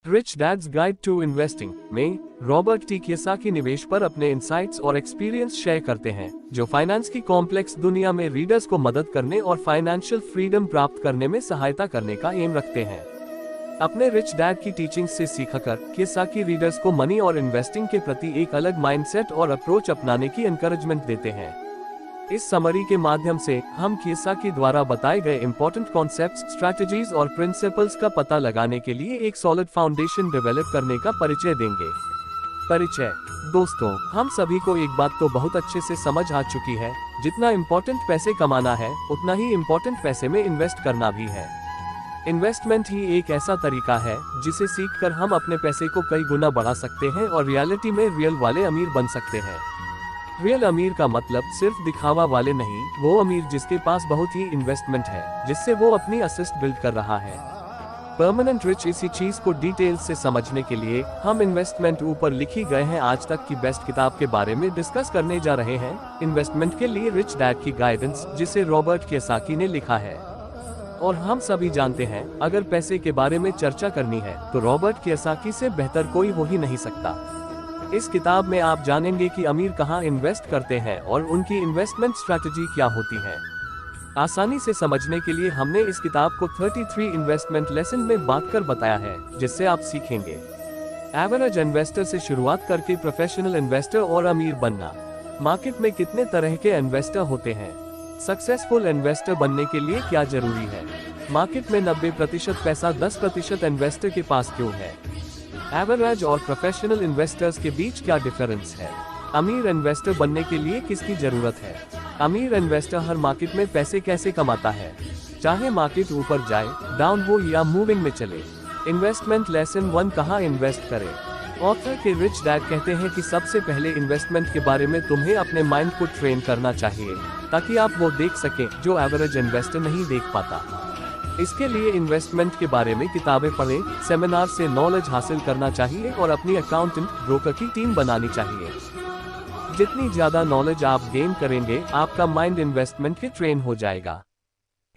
Rich dad's guide to investing में Robert T Kiyosaki निवेश पर अपने इंसाइट्स और एक्सपीरियंस शेयर करते हैं, जो फाइनेंस की कॉम्प्लेक्स दुनिया में रीडर्स को मदद करने और फाइनेंशियल फ्रीडम प्राप्त करने में सहायता करने का एम रखते हैं। अपने रिच डैड की टीचिंग से सीखकर कियोसाकी रीडर्स को मनी और इन्वेस्टिंग के प्रति एक अलग माइंडसेट और अप्रोच अपनाने की एनकरेजमेंट देते हैं। इस समरी के माध्यम से हम कियोसाकी द्वारा बताए गए इंपॉर्टेंट कॉन्सेप्ट्स, स्ट्रैटेजीज और प्रिंसिपल्स का पता लगाने के लिए एक सॉलिड फाउंडेशन डेवलप करने का परिचय देंगे। परिचय। दोस्तों, हम सभी को एक बात तो बहुत अच्छे से समझ आ चुकी है, जितना इम्पोर्टेंट पैसे कमाना है उतना ही इम्पोर्टेंट पैसे में इन्वेस्ट करना भी है। इन्वेस्टमेंट ही एक ऐसा तरीका है जिसे सीखकर हम अपने पैसे को कई गुना बढ़ा सकते हैं और रियलिटी में रियल वाले अमीर बन सकते हैं। रियल अमीर का मतलब सिर्फ दिखावा वाले नहीं, वो अमीर जिसके पास बहुत ही इन्वेस्टमेंट है, जिससे वो अपनी असेट बिल्ड कर रहा है। परमानेंट रिच इसी चीज को डिटेल से समझने के लिए हम इन्वेस्टमेंट ऊपर लिखी गए हैं आज तक की बेस्ट किताब के बारे में डिस्कस करने जा रहे हैं, इन्वेस्टमेंट के लिए रिच डैड की गाइडेंस, जिसे रॉबर्ट कियोसाकी ने लिखा है। और हम सभी जानते हैं, अगर पैसे के बारे में चर्चा करनी है तो रॉबर्ट कियोसाकी से बेहतर कोई हो ही नहीं सकता। इस किताब में आप जानेंगे कि अमीर कहाँ इन्वेस्ट करते हैं और उनकी इन्वेस्टमेंट स्ट्रैटेजी क्या होती है। आसानी से समझने के लिए हमने इस किताब को 33 इन्वेस्टमेंट लेसन में बांटकर बताया है, जिससे आप सीखेंगे एवरेज इन्वेस्टर से शुरुआत करके प्रोफेशनल इन्वेस्टर और अमीर बनना। मार्केट में कितने तरह के इन्वेस्टर होते हैं, सक्सेसफुल इन्वेस्टर बनने के लिए क्या जरूरी है, मार्केट में 90% पैसा 10% इन्वेस्टर के पास क्यों है, एवरेज और प्रोफेशनल इन्वेस्टर्स के बीच क्या डिफरेंस है, अमीर इन्वेस्टर बनने के लिए किसकी जरूरत है, अमीर इन्वेस्टर हर मार्केट में पैसे कैसे कमाता है, चाहे मार्केट ऊपर जाए, डाउन हो या मूविंग में चले। इन्वेस्टमेंट लेसन 1, कहाँ इन्वेस्ट करें। ऑथर के रिच डैड कहते हैं कि सबसे पहले इन्वेस्टमेंट के बारे में तुम्हें अपने माइंड को ट्रेन करना चाहिए, ताकि आप वो देख सकें जो एवरेज इन्वेस्टर नहीं देख पाता। इसके लिए इन्वेस्टमेंट के बारे में किताबें पढ़ें, सेमिनार से नॉलेज हासिल करना चाहिए और अपनी अकाउंटेंट, ब्रोकर की टीम बनानी चाहिए। जितनी ज्यादा नॉलेज आप गेन करेंगे, आपका माइंड इन्वेस्टमेंट के ट्रेन हो जाएगा।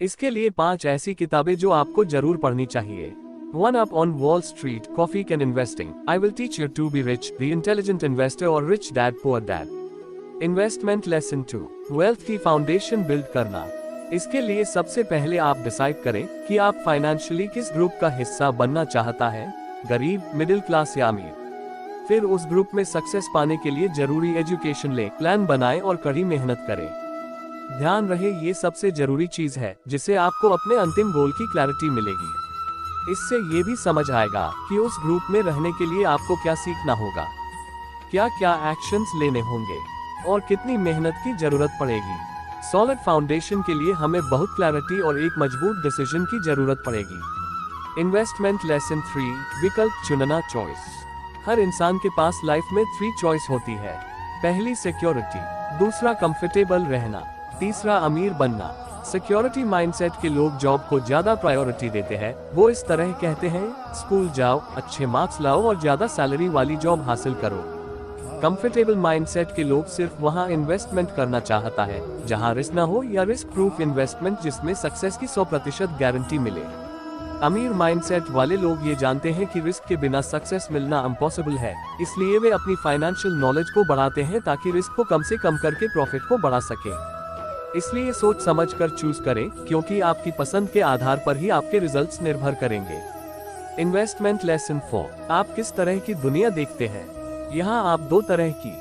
इसके लिए 5 ऐसी किताबें जो आपको जरूर पढ़नी चाहिए। 1 up on Wall Street, coffee can investing, I will teach you to be rich, the intelligent investor और rich dad poor dad. Investment lesson 2, wealth की फाउंडेशन बिल्ड करना। इसके लिए सबसे पहले आप डिसाइड करें कि आप फाइनेंशियली किस ग्रुप का हिस्सा बनना चाहता है, गरीब, मिडिल क्लास या अमीर। फिर उस ग्रुप में सक्सेस पाने के लिए जरूरी एजुकेशन लें, प्लान बनाएं और कड़ी मेहनत करें। ध्यान रहे, ये सबसे जरूरी चीज है जिससे आपको अपने अंतिम गोल की क्लैरिटी मिलेगी। इससे ये भी समझ आएगा कि उस ग्रुप में रहने के लिए आपको क्या सीखना होगा, क्या क्या एक्शंस लेने होंगे और कितनी मेहनत की जरूरत पड़ेगी। सॉलिड फाउंडेशन के लिए हमें बहुत क्लैरिटी और एक मजबूत डिसीजन की जरूरत पड़ेगी। इन्वेस्टमेंट लेसन 3, विकल्प चुनना, चॉइस। हर इंसान के पास लाइफ में 3 चॉइस होती है। पहली सिक्योरिटी, दूसरा कंफर्टेबल रहना, तीसरा अमीर बनना। सिक्योरिटी माइंडसेट के लोग जॉब को ज्यादा प्रायोरिटी देते हैं। वो इस तरह कहते हैं, स्कूल जाओ, अच्छे मार्क्स लाओ और ज्यादा सैलरी वाली जॉब हासिल करो। कंफर्टेबल माइंडसेट के लोग सिर्फ वहां इन्वेस्टमेंट करना चाहता है जहां रिस्क ना हो, या रिस्क प्रूफ इन्वेस्टमेंट जिसमें सक्सेस की 100% गारंटी मिले। अमीर माइंडसेट वाले लोग ये जानते हैं कि रिस्क के बिना सक्सेस मिलना इम्पॉसिबल है, इसलिए वे अपनी फाइनेंशियल नॉलेज को बढ़ाते हैं ताकि रिस्क को कम से कम करके प्रॉफिट को बढ़ा सके। इसलिए सोच समझ कर चूज करें, क्योंकि आपकी पसंद के आधार पर ही आपके रिजल्ट्स निर्भर करेंगे। इन्वेस्टमेंट लेसन 4, आप किस तरह की दुनिया देखते हैं। यहाँ आप 2 तरह की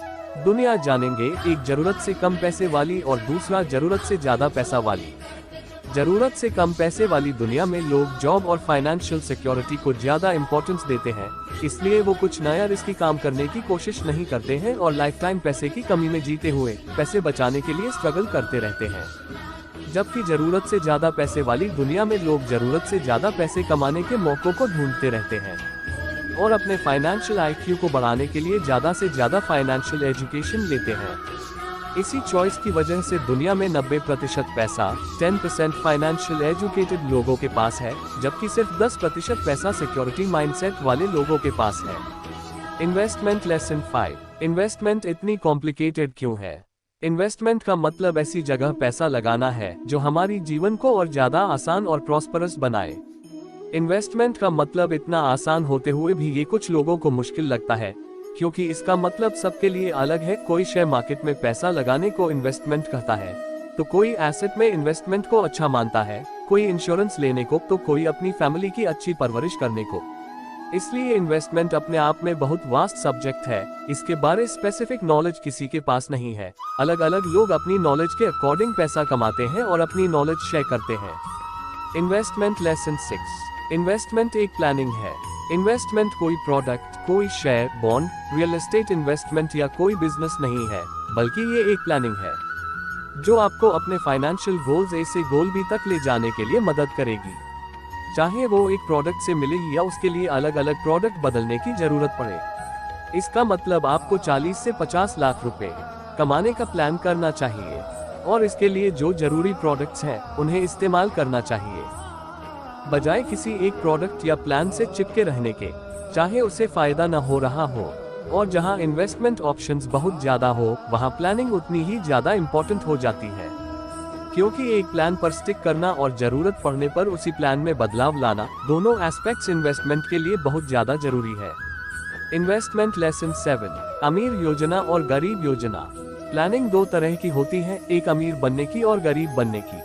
दुनिया जानेंगे, एक जरूरत से कम पैसे वाली और दूसरा जरूरत से ज्यादा पैसा वाली। जरूरत से कम पैसे वाली दुनिया में लोग जॉब और फाइनेंशियल सिक्योरिटी को ज्यादा इंपॉर्टेंस देते हैं, इसलिए वो कुछ नया रिस्की काम करने की कोशिश नहीं करते हैं और लाइफ टाइम पैसे की कमी में जीते हुए पैसे बचाने के लिए स्ट्रगल करते रहते हैं। जबकि जरूरत से ज्यादा पैसे वाली दुनिया में लोग जरूरत से ज्यादा पैसे कमाने के मौकों को ढूंढते रहते हैं और अपने फाइनेंशियल IQ को बढ़ाने के लिए ज्यादा से ज्यादा फाइनेंशियल एजुकेशन लेते हैं। इसी चॉइस की वजह से दुनिया में 90% पैसा 10% फाइनेंशियल एजुकेटेड लोगों के पास है, जबकि सिर्फ 10% पैसा सिक्योरिटी माइंडसेट वाले लोगों के पास है। इन्वेस्टमेंट लेसन 5, इन्वेस्टमेंट इतनी कॉम्प्लिकेटेड क्यों है। इन्वेस्टमेंट का मतलब ऐसी जगह पैसा लगाना है जो हमारी जीवन को और ज्यादा आसान और प्रॉस्परस बनाए। इन्वेस्टमेंट का मतलब इतना आसान होते हुए भी ये कुछ लोगों को मुश्किल लगता है, क्योंकि इसका मतलब सबके लिए अलग है। कोई शेयर मार्केट में पैसा लगाने को इन्वेस्टमेंट कहता है, तो कोई एसेट में इन्वेस्टमेंट को अच्छा मानता है, कोई इंश्योरेंस लेने को, तो कोई अपनी फैमिली की अच्छी परवरिश करने को। इसलिए इन्वेस्टमेंट अपने आप में बहुत वास्ट सब्जेक्ट है। इसके बारे स्पेसिफिक नॉलेज किसी के पास नहीं है। अलग अलग लोग अपनी नॉलेज के अकॉर्डिंग पैसा कमाते हैं और अपनी नॉलेज शेयर करते हैं। Investment lesson 6। इन्वेस्टमेंट एक प्लानिंग है। इन्वेस्टमेंट कोई प्रोडक्ट, कोई share, bond, real estate investment या कोई बिजनेस नहीं है, बल्कि ये एक प्लानिंग है जो आपको अपने फाइनेंशियल गोल्स ए से गोल बी तक ले जाने के लिए मदद करेगी। चाहे वो एक प्रोडक्ट से मिले या उसके लिए अलग अलग प्रोडक्ट बदलने की जरूरत पड़े। इसका मतलब आपको 40 से 50 लाख रुपए कमाने का प्लान करना चाहिए और इसके लिए जो जरूरी प्रोडक्ट्स हैं उन्हें इस्तेमाल करना चाहिए, बजाय किसी एक प्रोडक्ट या प्लान से चिपके रहने के, चाहे उसे फायदा न हो रहा हो। और जहां इन्वेस्टमेंट ऑप्शंस बहुत ज्यादा हो, वहां प्लानिंग उतनी ही ज्यादा इंपॉर्टेंट हो जाती है, क्योंकि एक प्लान पर स्टिक करना और जरूरत पड़ने पर उसी प्लान में बदलाव लाना, दोनों एस्पेक्ट्स इन्वेस्टमेंट के लिए बहुत ज्यादा जरूरी है। Investment lesson 7। अमीर योजना और गरीब योजना। प्लानिंग दो तरह की होती है, एक अमीर बनने की और गरीब बनने की।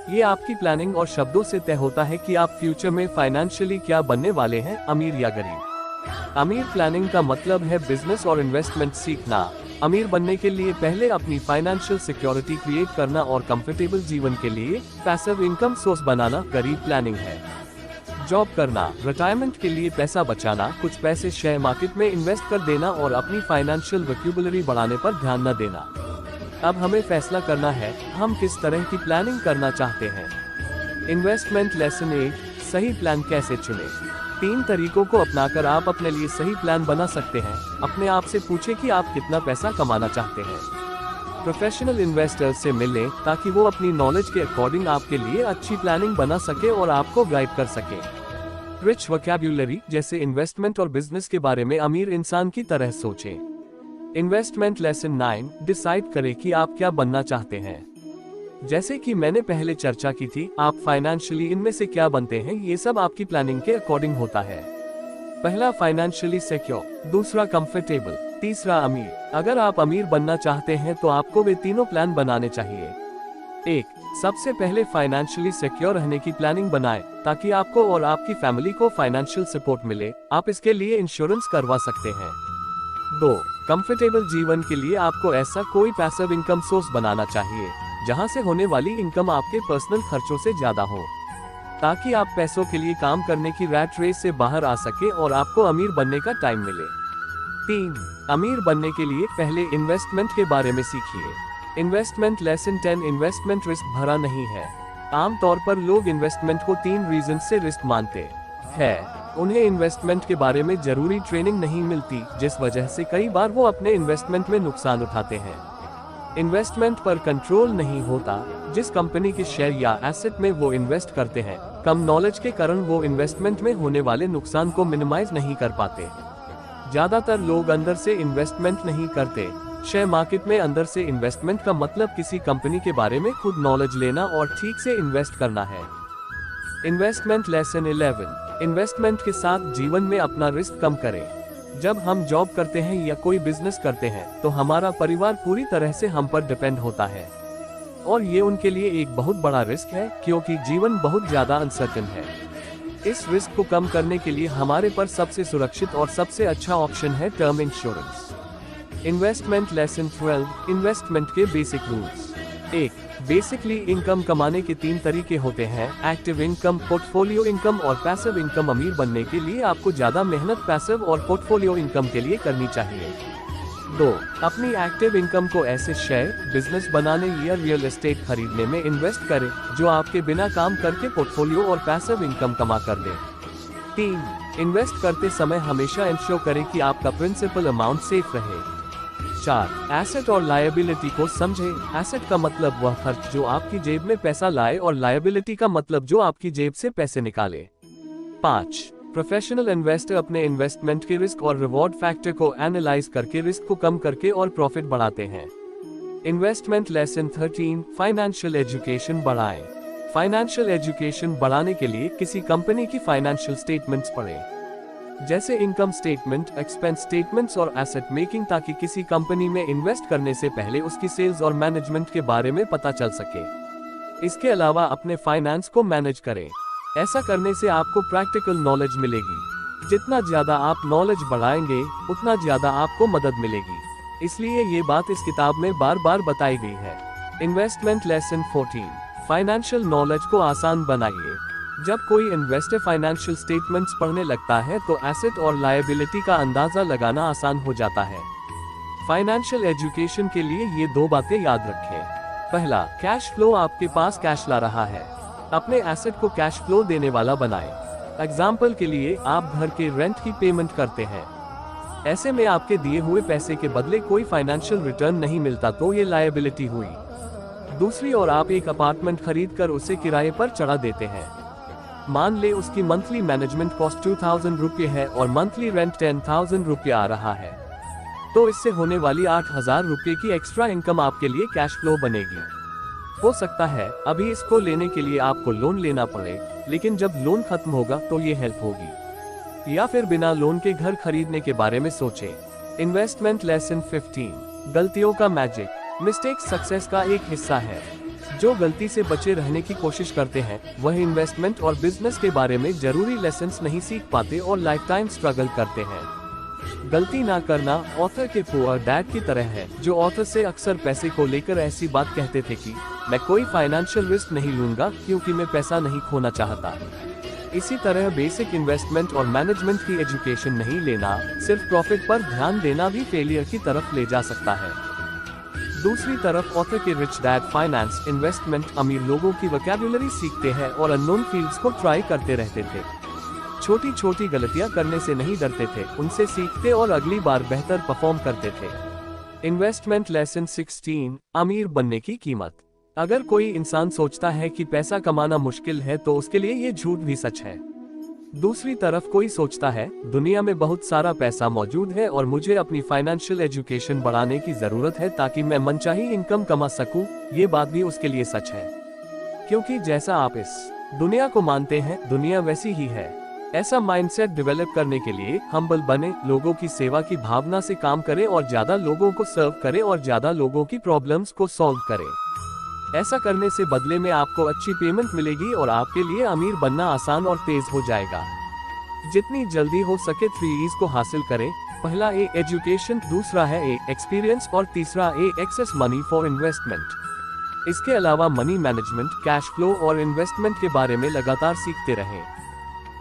ये आपकी प्लानिंग और शब्दों से तय होता है कि आप फ्यूचर में फाइनेंशियली क्या बनने वाले हैं, अमीर या गरीब। अमीर प्लानिंग का मतलब है बिजनेस और इन्वेस्टमेंट सीखना। अमीर बनने के लिए पहले अपनी फाइनेंशियल सिक्योरिटी क्रिएट करना और कंफर्टेबल जीवन के लिए पैसिव इनकम सोर्स बनाना गरीब प्लानिंग है। जॉब करना, रिटायरमेंट के लिए पैसा बचाना, कुछ पैसे शेयर मार्केट में इन्वेस्ट कर देना और अपनी फाइनेंशियल वोकैबुलरी बढ़ाने पर ध्यान न देना। अब हमें फैसला करना है हम किस तरह की प्लानिंग करना चाहते हैं। Investment lesson 8। सही प्लान कैसे चुनें। 3 तरीकों को अपनाकर आप अपने लिए सही प्लान बना सकते हैं। अपने आप से पूछें कि आप कितना पैसा कमाना चाहते हैं। प्रोफेशनल इन्वेस्टर्स से मिलें ताकि वो अपनी नॉलेज के अकॉर्डिंग आपके लिए अच्छी प्लानिंग बना सके और आपको गाइड कर सके। रिच वोकैबुलरी, जैसे इन्वेस्टमेंट और बिजनेस के बारे में अमीर इंसान की तरह सोचें। Investment lesson 9। डिसाइड करें कि आप क्या बनना चाहते हैं। जैसे कि मैंने पहले चर्चा की थी, आप फाइनेंशियली इनमें से क्या बनते हैं, ये सब आपकी प्लानिंग के अकॉर्डिंग होता है। पहला फाइनेंशियली सिक्योर, दूसरा कंफर्टेबल, तीसरा अमीर। अगर आप अमीर बनना चाहते हैं तो आपको वे तीनों प्लान बनाने चाहिए। 1। सबसे पहले फाइनेंशियली सिक्योर रहने की प्लानिंग बनाएं ताकि आपको और आपकी फैमिली को फाइनेंशियल सपोर्ट मिले। आप इसके लिए इंश्योरेंस करवा सकते हैं। 2। कंफर्टेबल जीवन के लिए आपको ऐसा कोई पैसिव इनकम सोर्स बनाना चाहिए जहां से होने वाली इनकम आपके पर्सनल खर्चों से ज्यादा हो, ताकि आप पैसों के लिए काम करने की रैट रेस से बाहर आ सके और आपको अमीर बनने का टाइम मिले। 3। अमीर बनने के लिए पहले इन्वेस्टमेंट के बारे में सीखिए। Investment lesson 10। इन्वेस्टमेंट रिस्क भरा नहीं है। आमतौर पर लोग इन्वेस्टमेंट को 3 रीजन से रिस्क मानते हैं। उन्हें इन्वेस्टमेंट के बारे में जरूरी ट्रेनिंग नहीं मिलती, जिस वजह से कई बार वो अपने इन्वेस्टमेंट में नुकसान उठाते हैं। इन्वेस्टमेंट पर कंट्रोल नहीं होता। जिस कंपनी के शेयर या एसेट में वो इन्वेस्ट करते हैं, कम नॉलेज के कारण वो इन्वेस्टमेंट में होने वाले नुकसान को मिनिमाइज नहीं कर पाते। ज्यादातर लोग अंदर से इन्वेस्टमेंट नहीं करते। शेयर मार्केट में अंदर से इन्वेस्टमेंट का मतलब किसी कंपनी के बारे में खुद नॉलेज लेना और ठीक से इन्वेस्ट करना है। Investment lesson 11। इन्वेस्टमेंट के साथ जीवन में अपना रिस्क कम करें। जब हम जॉब करते हैं या कोई बिजनेस करते हैं तो हमारा परिवार पूरी तरह से हम पर डिपेंड होता है, और ये उनके लिए एक बहुत बड़ा रिस्क है, क्योंकि जीवन बहुत ज्यादा अनसर्टेन है। इस रिस्क को कम करने के लिए हमारे पर सबसे सुरक्षित और सबसे अच्छा ऑप्शन है term insurance. Investment lesson 12। Investment के बेसिक रूल्स। 1। बेसिकली इनकम कमाने के 3 तरीके होते हैं, एक्टिव इनकम, पोर्टफोलियो इनकम और पैसिव इनकम। अमीर बनने के लिए आपको ज्यादा मेहनत पैसिव और पोर्टफोलियो इनकम के लिए करनी चाहिए। 2। अपनी एक्टिव इनकम को ऐसे शेयर, बिजनेस बनाने या रियल एस्टेट खरीदने में इन्वेस्ट करें जो आपके बिना काम करके पोर्टफोलियो और पैसिव इनकम कमा कर दे। 3। इन्वेस्ट करते समय हमेशा इंश्योर करें कि आपका प्रिंसिपल अमाउंट सेफ रहे। 4। एसेट और लायबिलिटी को समझें। एसेट का मतलब वह खर्च जो आपकी जेब में पैसा लाए और लायबिलिटी का मतलब जो आपकी जेब से पैसे निकाले। 5। प्रोफेशनल इन्वेस्टर अपने इन्वेस्टमेंट के रिस्क और रिवॉर्ड फैक्टर को एनालाइज करके रिस्क को कम करके और प्रॉफिट बढ़ाते हैं। Investment lesson 13। फाइनेंशियल एजुकेशन बढ़ाएं। फाइनेंशियल एजुकेशन बढ़ाने के लिए किसी कंपनी की फाइनेंशियल स्टेटमेंट्स पढ़ें, जैसे इनकम स्टेटमेंट, एक्सपेंस स्टेटमेंट्स और एसेट मेकिंग, ताकि किसी कंपनी में इन्वेस्ट करने से पहले उसकी सेल्स और मैनेजमेंट के बारे में पता चल सके। इसके अलावा अपने फाइनेंस को मैनेज करें। ऐसा करने से आपको प्रैक्टिकल नॉलेज मिलेगी। जितना ज्यादा आप नॉलेज बढ़ाएंगे उतना ज्यादा आपको मदद मिलेगी। इसलिए ये बात इस किताब में बार बार बताई गई है। इन्वेस्टमेंट लेसन 14, फाइनेंशियल नॉलेज को आसान बनाइए। जब कोई इन्वेस्टर फाइनेंशियल स्टेटमेंट्स पढ़ने लगता है तो एसेट और लायबिलिटी का अंदाजा लगाना आसान हो जाता है। फाइनेंशियल एजुकेशन के लिए ये 2 बातें याद रखें। पहला, कैश फ्लो आपके पास कैश ला रहा है। अपने एसेट को कैश फ्लो देने वाला बनाएं। एग्जाम्पल के लिए आप घर के रेंट की पेमेंट करते हैं। ऐसे में आपके दिए हुए पैसे के बदले कोई फाइनेंशियल रिटर्न नहीं मिलता तो ये लायबिलिटी हुई। दूसरी ओर आप एक अपार्टमेंट खरीद कर उसे किराए पर चढ़ा देते हैं। मान ले उसकी मंथली मैनेजमेंट कॉस्ट 2000 रुपये है और मंथली रेंट 10,000 रुपये आ रहा है, तो इससे होने वाली 8,000 रुपये की एक्स्ट्रा इनकम आपके लिए कैश फ्लो बनेगी। हो सकता है अभी इसको लेने के लिए आपको लोन लेना पड़े, लेकिन जब लोन खत्म होगा तो ये हेल्प होगी। या फिर बिना लोन के घर खरीदने के बारे में सोचें। इन्वेस्टमेंट लेसन 15, गलतियों का मैजिक। मिस्टेक सक्सेस का एक हिस्सा है। जो गलती से बचे रहने की कोशिश करते हैं वह इन्वेस्टमेंट और बिजनेस के बारे में जरूरी लेसन्स नहीं सीख पाते और लाइफ टाइम स्ट्रगल करते हैं। गलती ना करना ऑथर के पुअर डैड की तरह है, जो ऑथर से अक्सर पैसे को लेकर ऐसी बात कहते थे कि मैं कोई फाइनेंशियल रिस्क नहीं लूंगा क्योंकि मैं पैसा नहीं खोना चाहता। इसी तरह बेसिक इन्वेस्टमेंट और मैनेजमेंट की एजुकेशन नहीं लेना, सिर्फ प्रॉफिट पर ध्यान देना भी फेलियर की तरफ ले जा सकता है। दूसरी तरफ ऑथर के रिच डैड फाइनेंस, इन्वेस्टमेंट, अमीर लोगों की वोकैब्युलरी सीखते हैं और अननोन फील्ड्स को ट्राई करते रहते थे। छोटी छोटी गलतियां करने से नहीं डरते थे, उनसे सीखते और अगली बार बेहतर परफॉर्म करते थे। इन्वेस्टमेंट लेसन 16, अमीर बनने की कीमत। अगर कोई इंसान सोचता है कि पैसा कमाना मुश्किल है तो उसके लिए ये झूठ भी सच है। दूसरी तरफ कोई सोचता है दुनिया में बहुत सारा पैसा मौजूद है और मुझे अपनी फाइनेंशियल एजुकेशन बढ़ाने की जरूरत है ताकि मैं मनचाही इनकम कमा सकूं, ये बात भी उसके लिए सच है। क्योंकि जैसा आप इस दुनिया को मानते हैं दुनिया वैसी ही है। ऐसा माइंडसेट डेवलप करने के लिए हम्बल बने, लोगों की सेवा की भावना से काम करें और ज्यादा लोगों को सर्व करें और ज्यादा लोगों की प्रॉब्लम्स को सॉल्व करें। ऐसा करने से बदले में आपको अच्छी पेमेंट मिलेगी और आपके लिए अमीर बनना आसान और तेज हो जाएगा। जितनी जल्दी हो सके 3 E's को हासिल करें। पहला ए एजुकेशन, दूसरा है ए एक्सपीरियंस और तीसरा ए एक्सेस मनी फॉर इन्वेस्टमेंट। इसके अलावा मनी मैनेजमेंट, कैश फ्लो और इन्वेस्टमेंट के बारे में लगातार सीखते रहें।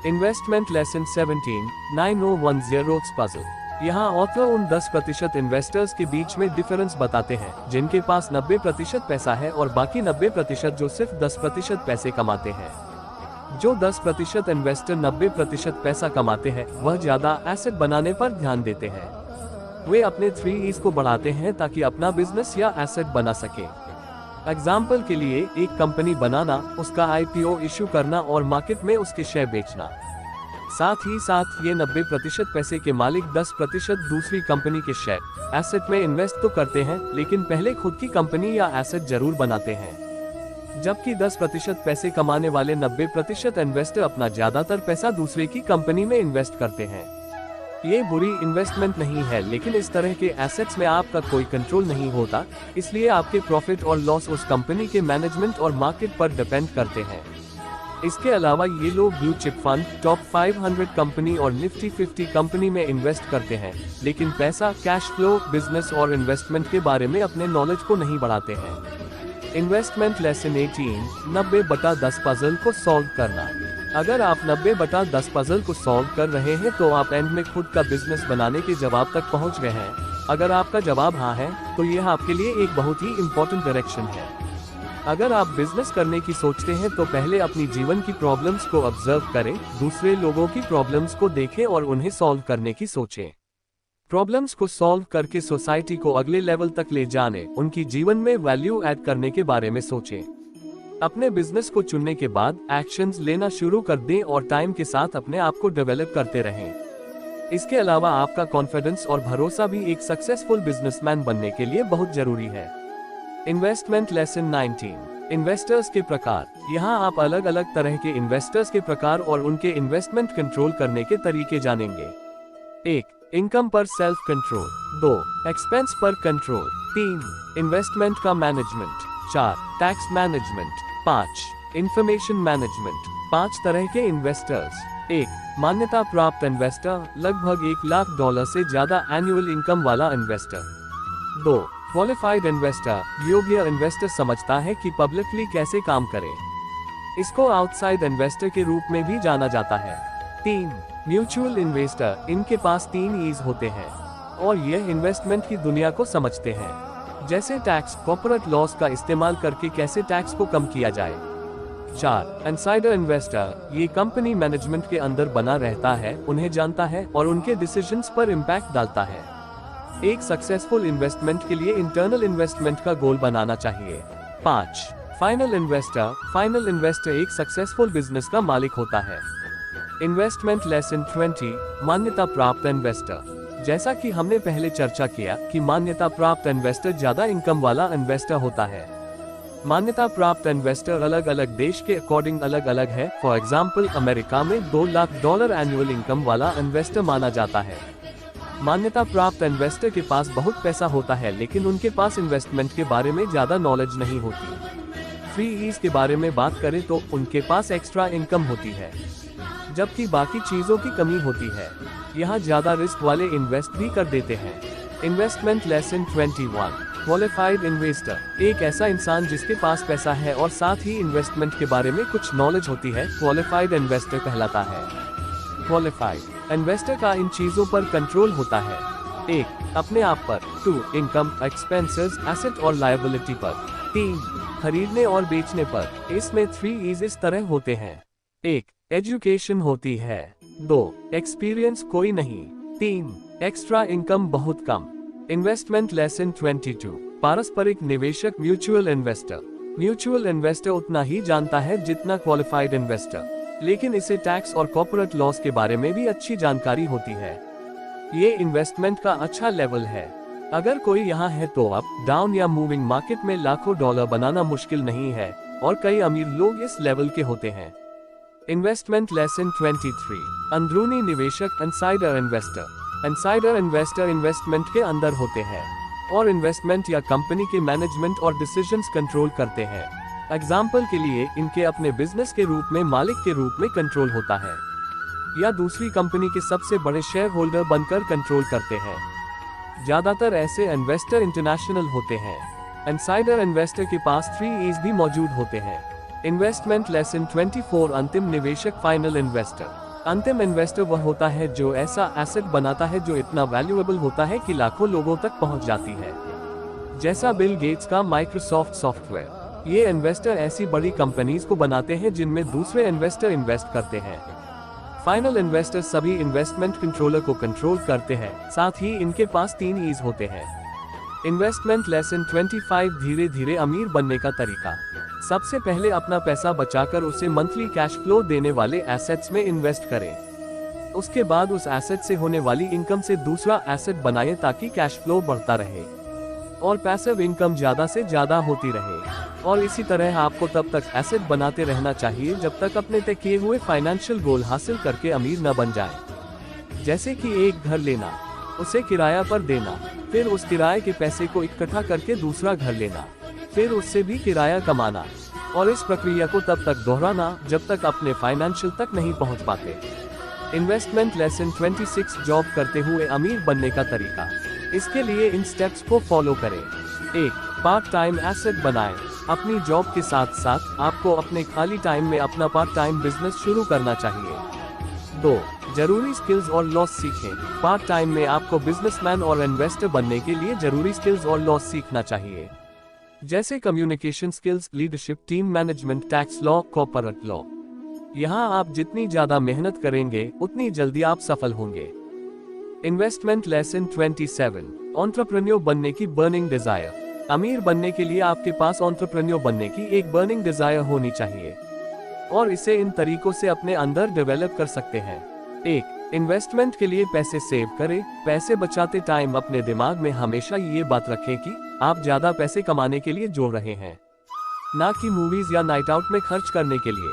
Investment lesson 17, 9010 puzzle. यहाँ ऑथर उन 10% इन्वेस्टर्स के बीच में डिफरेंस बताते हैं जिनके पास 90% पैसा है और बाकी 90% जो सिर्फ 10% पैसे कमाते हैं। जो 10% इन्वेस्टर 90% पैसा कमाते हैं वह ज्यादा एसेट बनाने पर ध्यान देते हैं। वे अपने 3 E's को बढ़ाते हैं ताकि अपना बिजनेस या एसेट बना सके। एग्जाम्पल के लिए एक कंपनी बनाना, उसका IPO इशू करना और मार्केट में उसके शेयर बेचना। साथ ही साथ ये 90% पैसे के मालिक 10% दूसरी कंपनी के शेयर एसेट में इन्वेस्ट तो करते हैं, लेकिन पहले खुद की कंपनी या एसेट जरूर बनाते हैं। जबकि 10% पैसे कमाने वाले 90% इन्वेस्टर अपना ज्यादातर पैसा दूसरे की कंपनी में इन्वेस्ट करते हैं। ये बुरी इन्वेस्टमेंट नहीं है, लेकिन इस तरह के एसेट्स में आपका कोई कंट्रोल नहीं होता, इसलिए आपके प्रॉफिट और लॉस उस कंपनी के मैनेजमेंट और मार्केट पर डिपेंड करते हैं। इसके अलावा ये लोग blue chip fund, top 500 company और निफ्टी 50 कंपनी में इन्वेस्ट करते हैं, लेकिन पैसा, कैश फ्लो, बिजनेस और इन्वेस्टमेंट के बारे में अपने नॉलेज को नहीं बढ़ाते हैं। इन्वेस्टमेंट लेसन 18, 90/10 पजल को सॉल्व करना। अगर आप 90/10 पजल को सॉल्व कर रहे हैं तो आप एंड में खुद का बिजनेस बनाने के जवाब तक पहुंच गए हैं। अगर आपका जवाब हाँ है तो यह आपके लिए एक बहुत ही इम्पोर्टेंट डायरेक्शन है। अगर आप बिजनेस करने की सोचते हैं तो पहले अपनी जीवन की प्रॉब्लम्स को ऑब्जर्व करें, दूसरे लोगों की प्रॉब्लम्स को देखें और उन्हें सॉल्व करने की सोचें। प्रॉब्लम्स को सॉल्व करके सोसाइटी को अगले लेवल तक ले जाने, उनकी जीवन में वैल्यू ऐड करने के बारे में सोचें। अपने बिजनेस को चुनने के बाद एक्शंस लेना शुरू कर दें और टाइम के साथ अपने आप को डेवलप करते रहें। इसके अलावा आपका कॉन्फिडेंस और भरोसा भी एक सक्सेसफुल बिजनेसमैन बनने के लिए बहुत जरूरी है। इन्वेस्टमेंट लेसन 19, इन्वेस्टर्स के प्रकार। यहाँ आप अलग अलग तरह के इन्वेस्टर्स के प्रकार और उनके इन्वेस्टमेंट कंट्रोल करने के तरीके जानेंगे। 1. इनकम पर सेल्फ कंट्रोल। 2. एक्सपेंस पर कंट्रोल। 3. इन्वेस्टमेंट का management. 4. Tax management. 5. Information management. 5 तरह के इन्वेस्टर्स। 1. मान्यता प्राप्त इन्वेस्टर, लगभग $1 लाख से ज्यादा एनुअल इनकम वाला इन्वेस्टर। 2. क्वालिफाइड इन्वेस्टर, योग्य इन्वेस्टर समझता है कि पब्लिकली कैसे काम करे। इसको आउटसाइड इन्वेस्टर के रूप में भी जाना जाता है। 3. म्यूचुअल इन्वेस्टर, इनके पास 3 E's होते हैं और यह इन्वेस्टमेंट की दुनिया को समझते हैं, जैसे टैक्स, कॉर्पोरेट लॉस का इस्तेमाल करके कैसे टैक्स को कम किया जाए। 4. इनसाइडर इन्वेस्टर, ये कंपनी मैनेजमेंट के अंदर बना रहता है, उन्हें जानता है और उनके डिसीजंस पर इम्पैक्ट डालता है। एक सक्सेसफुल इन्वेस्टमेंट के लिए इंटरनल इन्वेस्टमेंट का गोल बनाना चाहिए। 5. फाइनल इन्वेस्टर एक सक्सेसफुल बिजनेस का मालिक होता है। इन्वेस्टमेंट लेसन 20, मान्यता प्राप्त इन्वेस्टर। जैसा कि हमने पहले चर्चा किया कि मान्यता प्राप्त इन्वेस्टर ज्यादा इनकम वाला इन्वेस्टर होता है। मान्यता प्राप्त इन्वेस्टर अलग अलग देश के अकॉर्डिंग अलग अलग है। फॉर एग्जाम्पल, अमेरिका में $2 लाख एनुअल इनकम वाला इन्वेस्टर माना जाता है। मान्यता प्राप्त इन्वेस्टर के पास बहुत पैसा होता है, लेकिन उनके पास इन्वेस्टमेंट के बारे में ज्यादा नॉलेज नहीं होती। 3 E's के बारे में बात करें तो उनके पास एक्स्ट्रा इनकम होती है, जबकि बाकी चीजों की कमी होती है। यहाँ ज्यादा रिस्क वाले इन्वेस्ट भी कर देते हैं। इन्वेस्टमेंट लेसन 21, क्वालिफाइड इन्वेस्टर, एक ऐसा इंसान जिसके पास पैसा है और साथ ही इन्वेस्टमेंट के बारे में कुछ नॉलेज होती है, क्वालिफाइड इन्वेस्टर कहलाता है। क्वालिफाइड इन्वेस्टर का इन चीजों पर कंट्रोल होता है। 1. अपने आप पर। 2. इनकम, एक्सपेंसेस, एसेट और लायबिलिटी पर। 3. खरीदने और बेचने पर। इसमें 3 E's इस तरह होते हैं। 1. एजुकेशन होती है। 2. एक्सपीरियंस कोई नहीं। 3. एक्स्ट्रा इनकम बहुत कम। इन्वेस्टमेंट लेसन 22, पारस्परिक निवेशक, म्यूचुअल इन्वेस्टर उतना ही जानता है जितना क्वालिफाइड इन्वेस्टर, लेकिन इसे टैक्स और कॉर्पोरेट लॉस के बारे में भी अच्छी जानकारी होती है। ये इन्वेस्टमेंट का अच्छा लेवल है। अगर कोई यहाँ है तो अप डाउन या मूविंग मार्केट में लाखों डॉलर बनाना मुश्किल नहीं है और कई अमीर लोग इस लेवल के होते हैं। इन्वेस्टमेंट लेसन 23, अंदरूनी निवेशक, इनसाइडर इन्वेस्टर इन्वेस्टमेंट के अंदर होते हैं और इन्वेस्टमेंट या कंपनी के मैनेजमेंट और डिसीजंस कंट्रोल करते हैं। एग्जाम्पल के लिए, इनके अपने बिजनेस के रूप में मालिक के रूप में कंट्रोल होता है या दूसरी कंपनी के सबसे बड़े शेयर होल्डर बनकर कंट्रोल करते हैं। ज्यादातर ऐसे इन्वेस्टर इंटरनेशनल होते हैं। इनसाइडर इन्वेस्टर के पास 3 E's भी मौजूद होते हैं। इन्वेस्टमेंट लेसन 24, अंतिम निवेशक, फाइनल इन्वेस्टर। अंतिम इन्वेस्टर वह होता है जो ऐसा एसेट बनाता है जो इतना वैल्यूएबल होता है कि लाखों लोगों तक पहुंच जाती है, जैसा बिल गेट्स का माइक्रोसॉफ्ट सॉफ्टवेयर। ये इन्वेस्टर ऐसी बड़ी कंपनीज को बनाते हैं जिनमें दूसरे इन्वेस्टर इन्वेस्ट करते हैं। फाइनल इन्वेस्टर सभी इन्वेस्टमेंट कंट्रोलर को कंट्रोल करते हैं, साथ ही इनके पास 3 E's होते हैं। इन्वेस्टमेंट लेसन 25, धीरे धीरे अमीर बनने का तरीका। सबसे पहले अपना पैसा बचाकर उसे मंथली कैश फ्लो देने वाले एसेट्स में इन्वेस्ट करें। उसके बाद उस एसेट से होने वाली इनकम से दूसरा एसेट बनाएं ताकि कैश फ्लो बढ़ता रहे और पैसिव इनकम ज्यादा से ज्यादा होती रहे। और इसी तरह आपको तब तक एसेट बनाते रहना चाहिए जब तक अपने तय किए हुए फाइनेंशियल गोल हासिल करके अमीर न बन जाए। जैसे कि एक घर लेना, उसे किराया पर देना, फिर उस किराए के पैसे को इकट्ठा करके दूसरा घर लेना, फिर उससे भी किराया कमाना, और इस प्रक्रिया को तब तक दोहराना जब तक अपने फाइनेंशियल तक नहीं पहुंच पाते। इन्वेस्टमेंट लेसन 26, जॉब करते हुए अमीर बनने का तरीका। इसके लिए इन स्टेप्स को फॉलो करें। 1. पार्ट टाइम एसेट बनाएं। अपनी जॉब के साथ साथ आपको अपने खाली टाइम में अपना पार्ट टाइम बिजनेस शुरू करना चाहिए। 2. जरूरी स्किल्स और लॉस सीखें। पार्ट टाइम में आपको बिजनेसमैन और इन्वेस्टर बनने के लिए जरूरी स्किल्स और लॉस सीखना चाहिए, जैसे communication skills, leadership, team management, tax law, corporate law. यहाँ आप जितनी ज्यादा मेहनत करेंगे उतनी जल्दी आप सफल होंगे। इन्वेस्टमेंट लेसन 27, एंटरप्रेन्योर बनने की बर्निंग डिजायर। अमीर बनने के लिए आपके पास एंटरप्रेन्योर बनने की एक बर्निंग डिजायर होनी चाहिए और इसे इन तरीकों से अपने अंदर डेवलप कर सकते हैं। 1. इन्वेस्टमेंट के लिए पैसे सेव करें। पैसे बचाते टाइम अपने दिमाग में हमेशा ये बात रखें कि आप ज्यादा पैसे कमाने के लिए जोड़ रहे हैं। ना कि मूवीज या नाइट आउट में खर्च करने के लिए।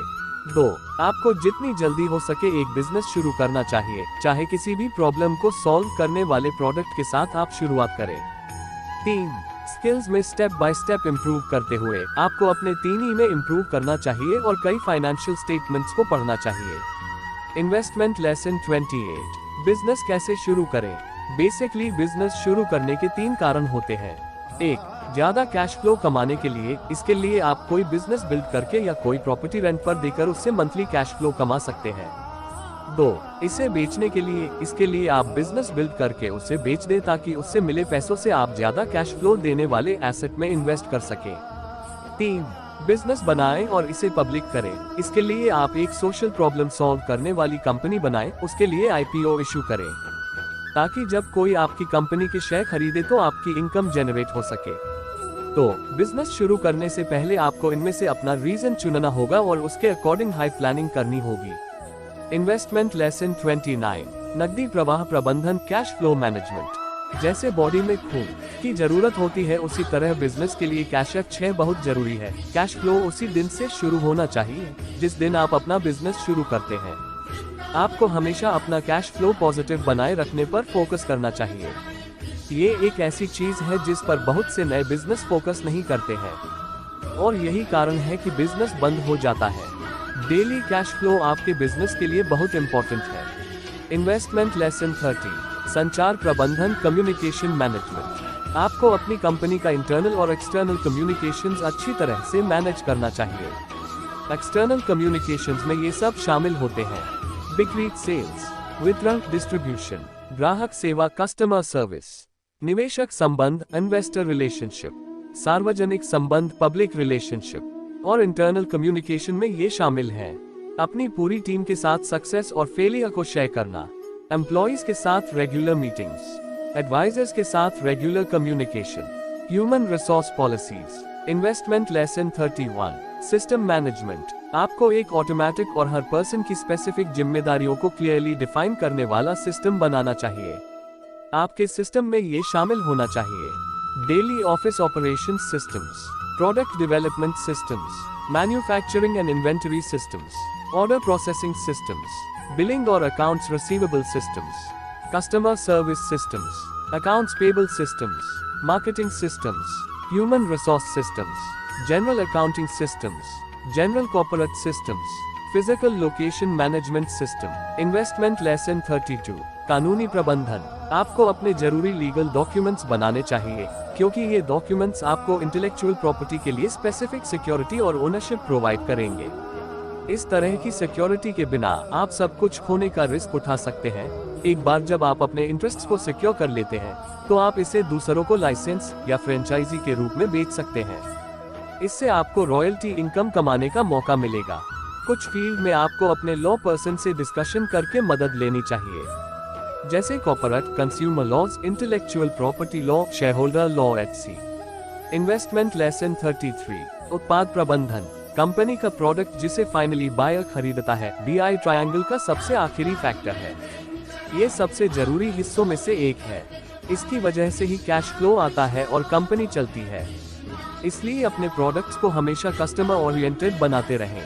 2. आपको जितनी जल्दी हो सके एक बिजनेस शुरू करना चाहिए, चाहे किसी भी प्रॉब्लम को सॉल्व करने वाले प्रोडक्ट के साथ आप शुरुआत करें। 3. स्किल्स में स्टेप बाय स्टेप इम्प्रूव करते हुए आपको अपने 3 में इम्प्रूव करना चाहिए और कई फाइनेंशियल स्टेटमेंट्स को पढ़ना चाहिए। Investment lesson 28। बिजनेस कैसे शुरू करें। बेसिकली बिजनेस शुरू करने के 3 कारण होते हैं। 1. ज्यादा कैश फ्लो कमाने के लिए। इसके लिए आप कोई बिजनेस बिल्ड करके या कोई प्रॉपर्टी रेंट पर देकर उससे मंथली कैश फ्लो कमा सकते हैं। 2. इसे बेचने के लिए। इसके लिए आप बिजनेस बिल्ड करके उसे बेच दें ताकि उससे मिले पैसों से आप ज्यादा कैश फ्लो देने वाले एसेट में इन्वेस्ट कर सकें। 3. बिजनेस बनाएं और इसे पब्लिक करें। इसके लिए आप एक सोशल प्रॉब्लम सॉल्व करने वाली कंपनी बनाएं, उसके लिए IPO इशू करें ताकि जब कोई आपकी कंपनी के शेयर खरीदे तो आपकी इनकम जनरेट हो सके। तो बिजनेस शुरू करने से पहले आपको इनमें से अपना रीजन चुनना होगा और उसके अकॉर्डिंग हाई प्लानिंग करनी होगी। Investment lesson 29। नकदी प्रवाह प्रबंधन, कैश फ्लो मैनेजमेंट। जैसे बॉडी में खून की जरूरत होती है उसी तरह बिजनेस के लिए कैश फ्लो बहुत जरूरी है। कैश फ्लो उसी दिन से शुरू होना चाहिए जिस दिन आप अपना बिजनेस शुरू करते हैं। आपको हमेशा अपना कैश फ्लो पॉजिटिव बनाए रखने पर फोकस करना चाहिए। ये एक ऐसी चीज है जिस पर बहुत से नए बिजनेस फोकस नहीं करते हैं और यही कारण है कि बिजनेस बंद हो जाता है। डेली कैश फ्लो आपके बिजनेस के लिए बहुत इंपॉर्टेंट है। Investment lesson 30। संचार प्रबंधन, कम्युनिकेशन मैनेजमेंट। आपको अपनी कंपनी का इंटरनल और एक्सटर्नल कम्युनिकेशंस अच्छी तरह से मैनेज करना चाहिए। एक्सटर्नल कम्युनिकेशंस में ये सब शामिल होते हैं: बिक्री, सेल्स, वितरण, डिस्ट्रीब्यूशन, ग्राहक सेवा, कस्टमर सर्विस, निवेशक संबंध, इन्वेस्टर रिलेशनशिप, सार्वजनिक संबंध, पब्लिक रिलेशनशिप और इंटरनल कम्युनिकेशन में ये शामिल हैं। अपनी पूरी टीम के साथ सक्सेस और फेलियर को शेयर करना, एम्प्लॉइज के साथ रेगुलर मीटिंग्स, एडवाइजर्स के साथ regular communication, human resource policies. Investment lesson 31। System management. आपको एक ऑटोमेटिक और हर पर्सन की स्पेसिफिक जिम्मेदारियों को क्लियरली डिफाइन करने वाला सिस्टम बनाना चाहिए। आपके सिस्टम में ये शामिल होना चाहिए: daily office operation systems, product development systems, manufacturing and inventory systems, order processing systems, billing और accounts receivable systems, customer service systems, accounts payable systems, marketing systems, human resource systems, general accounting systems, general corporate systems, physical location management system. Investment lesson 32। कानूनी प्रबंधन। आपको अपने जरूरी legal documents बनाने चाहिए क्योंकि ये डॉक्यूमेंट्स आपको इंटेलेक्चुअल प्रॉपर्टी के लिए स्पेसिफिक सिक्योरिटी और ओनरशिप प्रोवाइड करेंगे। इस तरह की सिक्योरिटी के बिना आप सब कुछ खोने का रिस्क उठा सकते हैं। एक बार जब आप अपने इंटरेस्ट्स को सिक्योर कर लेते हैं तो आप इसे दूसरों को लाइसेंस या फ्रेंचाइजी के रूप में बेच सकते हैं। इससे आपको रॉयल्टी इनकम कमाने का मौका मिलेगा। कुछ फील्ड में आपको अपने लॉ पर्सन से डिस्कशन करके मदद लेनी चाहिए, जैसे corporate, consumer laws, intellectual property law, shareholder law etc। Investment lesson 33। उत्पाद प्रबंधन। कंपनी का प्रोडक्ट जिसे फाइनली बायर खरीदता है BI ट्रायंगल का सबसे आखिरी फैक्टर है। ये सबसे जरूरी हिस्सों में से एक है। इसकी वजह से ही कैश फ्लो आता है और कंपनी चलती है। इसलिए अपने प्रोडक्ट्स को हमेशा कस्टमर ओरिएंटेड बनाते रहें।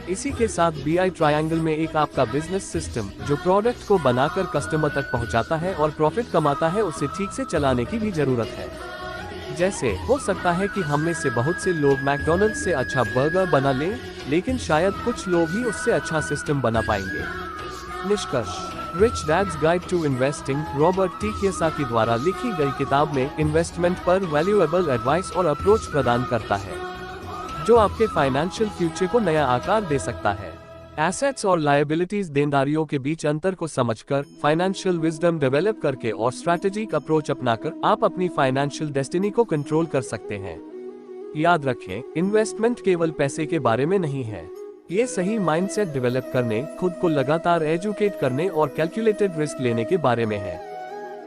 इसी के साथ BI ट्रायंगल में एक आपका बिजनेस सिस्टम जो प्रोडक्ट को बनाकर कस्टमर तक पहुंचाता है और प्रॉफिट कमाता है उसे ठीक से चलाने की भी जरूरत है। जैसे हो सकता है कि हम में से बहुत से लोग मैकडॉनल्ड्स से अच्छा बर्गर बना लें, लेकिन शायद कुछ लोग ही उससे अच्छा सिस्टम बना पाएंगे। निष्कर्ष। Rich dad's guide to investing Robert T Kiyosaki द्वारा लिखी गई किताब में इन्वेस्टमेंट पर वैल्यूएबल एडवाइस और अप्रोच प्रदान करता है जो आपके फाइनेंशियल फ्यूचर को नया आकार दे सकता है। एसेट्स और लायबिलिटीज, देनदारियों के बीच अंतर को समझकर, फाइनेंशियल विजडम डेवलप करके और स्ट्रैटेजिक अप्रोच अपनाकर आप अपनी फाइनेंशियल डेस्टिनी को कंट्रोल कर सकते हैं। याद रखें, इन्वेस्टमेंट केवल पैसे के बारे में नहीं है। ये सही माइंडसेट डेवलप करने, खुद को लगातार एजुकेट करने और कैलकुलेटेड रिस्क लेने के बारे में है।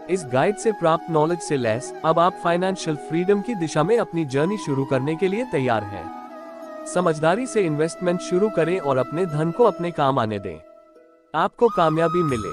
इस गाइड से प्राप्त नॉलेज से लैस अब आप फाइनेंशियल फ्रीडम की दिशा में अपनी जर्नी शुरू करने के लिए तैयार हैं। समझदारी से इन्वेस्टमेंट शुरू करें और अपने धन को अपने काम आने दें। आपको कामयाबी मिले।